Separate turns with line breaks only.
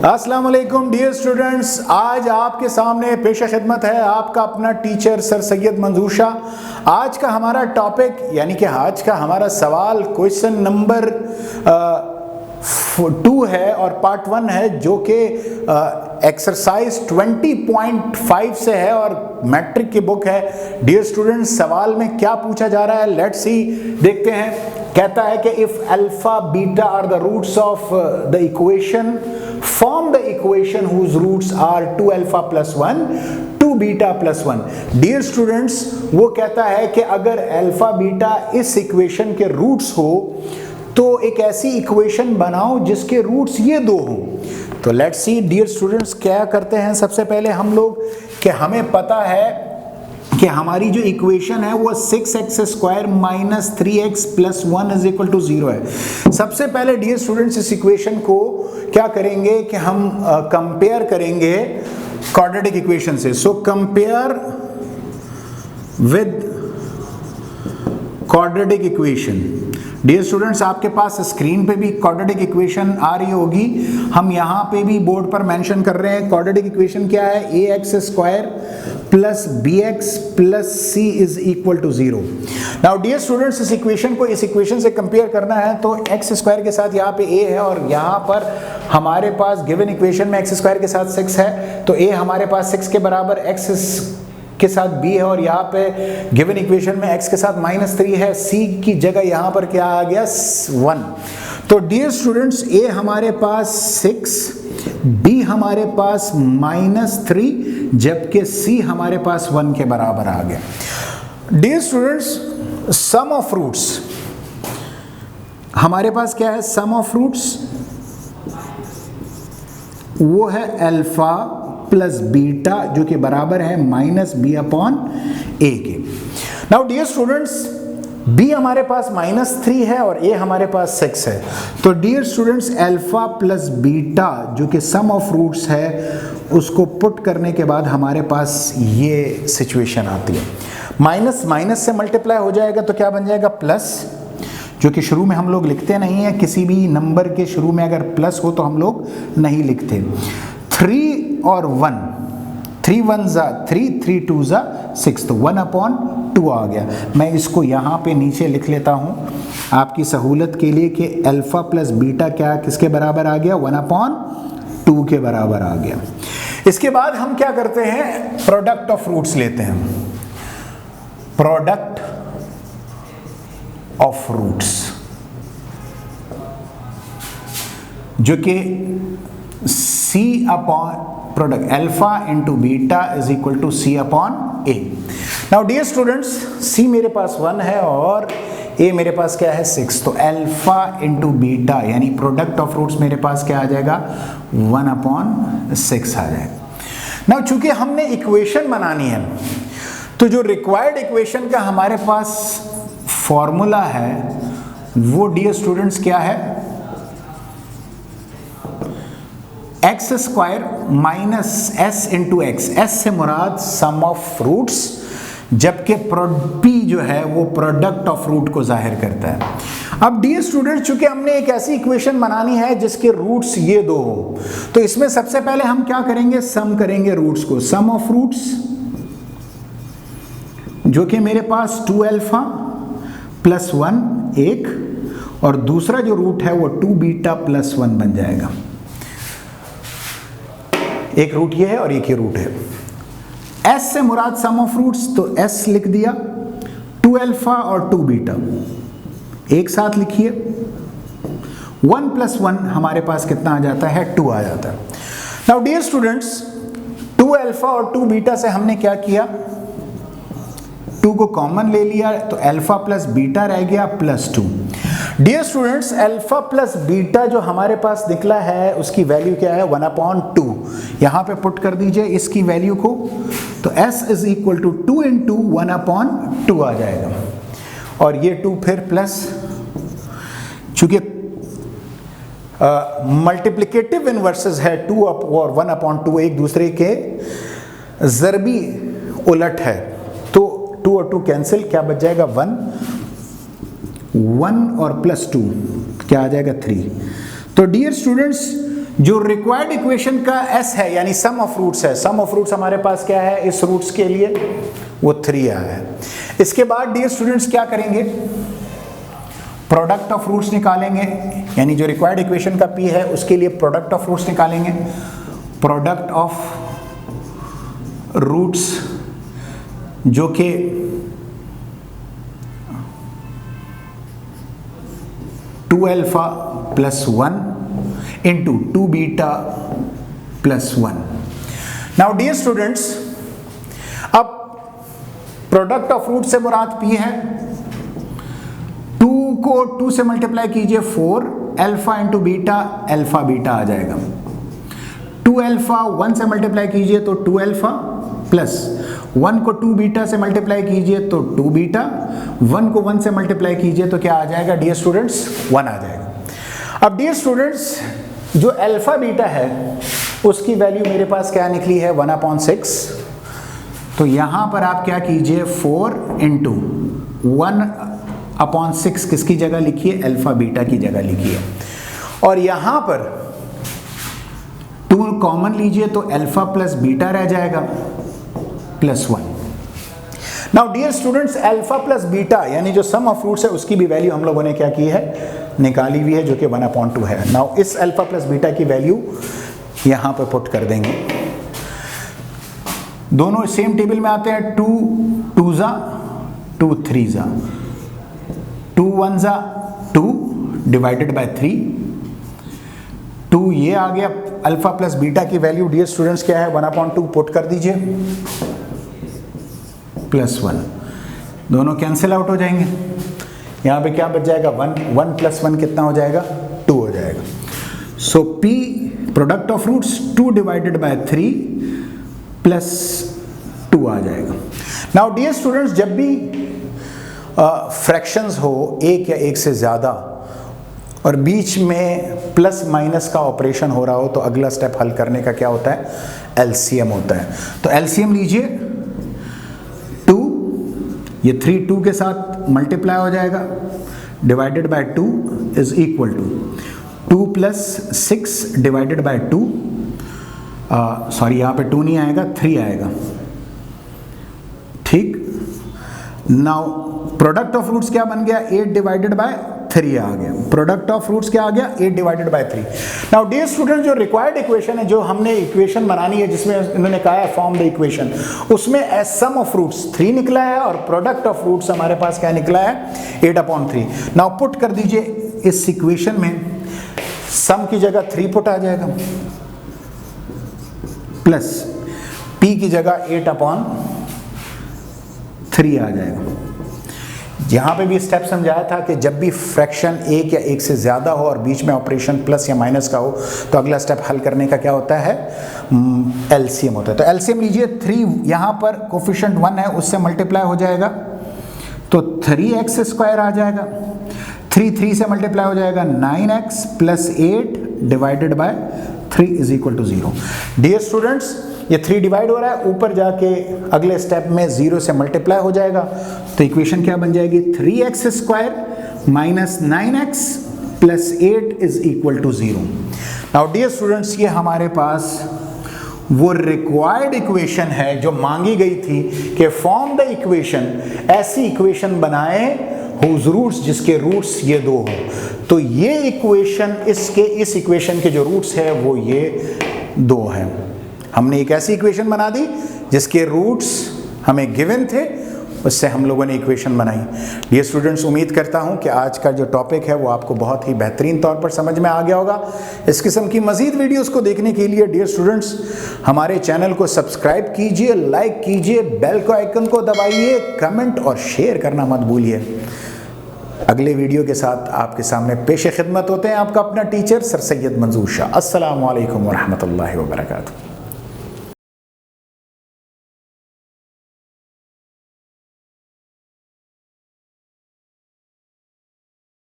अस्सलाम वालेकुम dear students, आज आपके सामने पेश खिदमत है आपका अपना टीचर सर सैयद मंजूर शाह। आज का हमारा टॉपिक यानी कि आज का हमारा सवाल क्वेश्चन नंबर 2 है और पार्ट 1 है, जो कि एक्सरसाइज 20.5 से है और मैट्रिक की बुक है। डियर स्टूडेंट्स, सवाल में क्या पूछा जा रहा है, लेट्स सी, देखते हैं। कहता है कि if alpha beta are the roots of the equation, form the equation whose roots are 2 alpha plus 1 2 beta plus 1। Dear students, वो कहता है कि अगर अल्फा बीटा इस इक्वेशन के रूट्स हो तो एक ऐसी इक्वेशन बनाओ जिसके रूट्स ये दो हों। तो लेट्स सी डियर स्टूडेंट्स, क्या करते हैं। सबसे पहले हम लोग कि हमें पता है कि हमारी जो इक्वेशन है वो 6x² minus 3x plus 1 is equal to 0 है। सबसे पहले डियर स्टूडेंट्स, इस इक्वेशन को क्या करेंगे कि हम कंपेयर करेंगे क्वाड्रेटिक इक्वेशन से। So compare with quadratic equation. Dear students, आपके पास स्क्रीन पे भी क्वाड्रेटिक इक्वेशन आ रही होगी, हम यहाँ पे भी बोर्ड पर मेंशन कर रहे हैं। क्वाड्रेटिक इक्वेशन क्या है? ax² plus bx plus c is equal to 0। Now dear students, इस इक्वेशन को इस इक्वेशन से कंपेयर करना है तो x² के साथ यहाँ पे a है और यहाँ पर हमारे पास गिवन इक्वेशन में x² के साथ 6 है, तो a हमारे पास 6 के बराबर, x के साथ b है और यहाँ पे गिवन इक्वेशन में x के साथ -3 है, c की जगह यहाँ पर क्या आ गया? 1। तो डियर स्टूडेंट्स, a हमारे पास 6, b हमारे पास -3, जबकि c हमारे पास 1 के बराबर आ गया। Dear students, sum of roots हमारे पास क्या है? सम ऑफ रूट्स वो है अल्फा प्लस बीटा, जो कि बराबर है -b/a के। नाउ डियर स्टूडेंट्स, b हमारे पास -3 है और a हमारे पास 6 है। तो dear students, alpha plus beta जो कि सम ऑफ रूट्स है, उसको पुट करने के बाद हमारे पास ये सिचुएशन आती है। माइनस माइनस से मल्टीप्लाई हो जाएगा तो क्या बन जाएगा? प्लस, जो कि शुरू में हम लोग लिखते नहीं है, किसी भी नंबर के शुरू में अगर प्लस हो तो हम लोग नहीं लिखते। 3 और 1, 3 1 ज़ा 3, 3 2 ज़ा 6, तो 1/2 आ गया। मैं इसको यहाँ पे नीचे लिख लेता हूँ आपकी सहूलत के लिए कि अल्फा प्लस बीटा क्या किसके बराबर आ गया? 1/2 के बराबर आ गया। इसके बाद हम क्या करते हैं? प्रोडक्ट ऑफ रूट्स लेते हैं। प्रोडक्ट ऑफ रूट्स, जो कि c upon product alpha into beta is equal to c/a। Now dear students, c मेरे पास 1 है और a मेरे पास क्या है? 6। तो अल्फा इंटू बीटा यानी प्रोडक्ट ऑफ रूट्स मेरे पास क्या आ जाएगा? 1/6 आ जाएगा। नाउ चूंकि हमने इक्वेशन बनानी है, तो जो रिक्वायर्ड इक्वेशन का हमारे पास फॉर्मूला है वो डियर स्टूडेंट्स क्या है? x² minus s into x. s से मुराद सम ऑफ रूट्स, जबकि p जो है वो प्रोडक्ट ऑफ रूट को जाहिर करता है। अब डियर स्टूडेंट्स, चूंकि हमने एक ऐसी इक्वेशन बनानी है जिसके रूट्स ये दो हो, तो इसमें सबसे पहले हम क्या करेंगे? सम करेंगे रूट्स को। सम ऑफ रूट्स, जो कि मेरे पास 2 अल्फा प्लस 1 एक, और दूसरा जो रूट है वो 2 बीटा प्लस 1 बन जाएगा। एक रूट ये है और एक ये रूट है। s से मुराद सम ऑफ रूट्स, तो s लिख दिया, 2 अल्फा और 2 बीटा एक साथ लिखिए। 1 प्लस 1 हमारे पास कितना आ जाता है? 2 आ जाता है। नाउ डियर स्टूडेंट्स, 2 अल्फा और 2 बीटा से हमने क्या किया? 2 को कॉमन ले लिया, तो अल्फा प्लस बीटा रह गया plus 2। Dear students, alpha plus beta जो हमारे पास निकला है उसकी वैल्यू क्या है? 1/2। यहाँ पे पुट कर दीजिए इसकी वैल्यू को, तो s is equal to 2 into 1/2 आ जाएगा। और ये 2 फिर प्लस, चूंकि मल्टीप्लिकेटिव इनवर्सेस है 2 और 1/2 एक दूसरे के ज़रबी उलट है, तो 2 और 2 कैंसिल, क्या बच जाएगा? 1 और प्लस 2 क्या आ जाएगा? 3। तो डियर स्टूडेंट्स, जो रिक्वायर्ड इक्वेशन का s है यानी सम ऑफ रूट्स है, सम ऑफ रूट्स हमारे पास क्या है इस रूट्स के लिए, वो 3 आया है। इसके बाद डियर स्टूडेंट्स क्या करेंगे, प्रोडक्ट ऑफ रूट्स निकालेंगे, यानी जो रिक्वायर्ड इक्वेशन का p है उसके लिए प्रोडक्ट ऑफ रूट्स निकालेंगे। प्रोडक्ट ऑफ रूट्स जो कि two alpha plus 1 into 2 beta plus 1। Now dear students, अब प्रोडक्ट ऑफ रूट से मुराद p है, 2 को 2 से मल्टीप्लाई कीजिए 4 alpha into beta, alpha beta आ जाएगा। 2 अल्फा 1 से मल्टीप्लाई कीजिए तो 2 अल्फा प्लस 1 को 2 बीटा से मल्टीप्लाई कीजिए तो 2 बीटा, 1 को 1 से मल्टीप्लाई कीजिए तो क्या आ जाएगा डियर स्टूडेंट्स, 1 आ जाएगा। अब डियर स्टूडेंट्स, जो अल्फा बीटा है उसकी वैल्यू मेरे पास क्या निकली है 1/6। तो यहां पर आप क्या कीजिए 4 इंटू 1/6 किसकी जगह लिखिए, अल्फा बीटा की जगह लिखिए, और यहां पर 2 कॉमन लीजिए तो अल्फा प्लस बीटा रह जाएगा plus 1। Now dear students, alpha plus beta यानी जो सम ऑफ रूट्स है उसकी भी वैल्यू हम लोगों ने क्या की है, निकाली हुई है, जो कि 1/2 है। नाउ इस अल्फा प्लस बीटा की वैल्यू यहां पर पुट कर देंगे। दोनों सेम टेबल में आते हैं, 2 2 2 3 2 1 2 डिवाइडेड बाय 3, 2 ये आ गया। अल्फा प्लस बीटा की वैल्यू डियर स्टूडेंट्स क्या है 1/2 पुट कर दीजिए प्लस 1, दोनों कैंसिल आउट हो जाएंगे। यहाँ पे क्या बच जाएगा 1, 1 प्लस 1 कितना हो जाएगा 2 हो जाएगा। So P product of roots 2 divided by 3 plus 2 आ जाएगा। नाउ डियर स्टूडेंट्स, जब भी फ्रैक्शंस हो एक या एक से ज़्यादा और बीच में प्लस माइनस का ऑपरेशन हो रहा हो तो अगला स्टेप हल करने का क्या होता है, एलसीएम होता है। तो एलसीएम लीजिए, 2 ये 3 2 के साथ मल्टीप्लाई हो जाएगा, divided by 2 is equal to 2 plus 6 divided by 2, sorry यहाँ पे 2 नहीं आएगा 3 आएगा, ठीक। नाउ प्रोडक्ट ऑफ रूट्स क्या बन गया 8 डिवाइडेड बाय 3 आ गया, प्रोडक्ट ऑफ रूट्स क्या आ गया 8 divided by 3। Now dear student, जो रिक्वायर्ड इक्वेशन है, जो हमने इक्वेशन बनानी है जिसमें इन्होंने कहा है फॉर्म द इक्वेशन, उसमें एज सम ऑफ रूट्स 3 निकला है और प्रोडक्ट ऑफ रूट्स हमारे पास क्या निकला है 8/3। नाउ पुट कर दीजिए इस इक्वेशन में, सम की जगह 3 पुट आ जाएगा प्लस p की जगह 8/3 आ जाएगा। यहां पे भी स्टेप समझाया था कि जब भी फ्रैक्शन एक या एक से ज़्यादा हो और बीच में ऑपरेशन प्लस या माइनस का हो तो अगला स्टेप हल करने का क्या होता है, एलसीएम होता है। तो एलसीएम लीजिए, 3 यहाँ पर कोफिशिएंट 1 है उससे मल्टीप्लाई हो जाएगा तो 3x² आ जाएगा, 3 3 से मल्टीप्लाई हो जाएगा 9x plus 8 divided by 3 is equal to 0। Dear students, ये 3 डिवाइड हो रहा है, ऊपर जाके अगले स्टेप में 0 से मल्टीप्लाई हो जाएगा तो इक्वेशन क्या बन जाएगी 3x² minus 9x plus 8 is equal to 0। Now dear students, ये हमारे पास वो रिक्वायर्ड इक्वेशन है जो मांगी गई थी कि फॉर्म द इक्वेशन, ऐसी इक्वेशन बनाए हुज रूट्स जिसके रूट्स ये 2 हो। तो ये इक्वेशन, इस इक्वेशन के जो रूट्स है वो ये 2 है। हमने एक ऐसी इक्वेशन बना दी जिसके रूट्स हमें गिवन थे, उससे हम लोगों ने इक्वेशन बनाई। डियर स्टूडेंट्स, उम्मीद करता हूं कि आज का जो टॉपिक है वो आपको बहुत ही बेहतरीन तौर पर समझ में आ गया होगा। इस किस्म की मज़ीद वीडियोस को देखने के लिए डियर स्टूडेंट्स हमारे चैनल को सब्सक्राइब कीजिए, लाइक कीजिए, बेल को आइकन को दबाइए, कमेंट और शेयर करना मत भूलिए। अगले वीडियो के साथ आपके सामने पेश खिदमत होते हैं आपका अपना टीचर सर सैयद मंजूर शाह। अस्सलामु अलैकुम व रहमतुल्लाहि व बरकातुहू।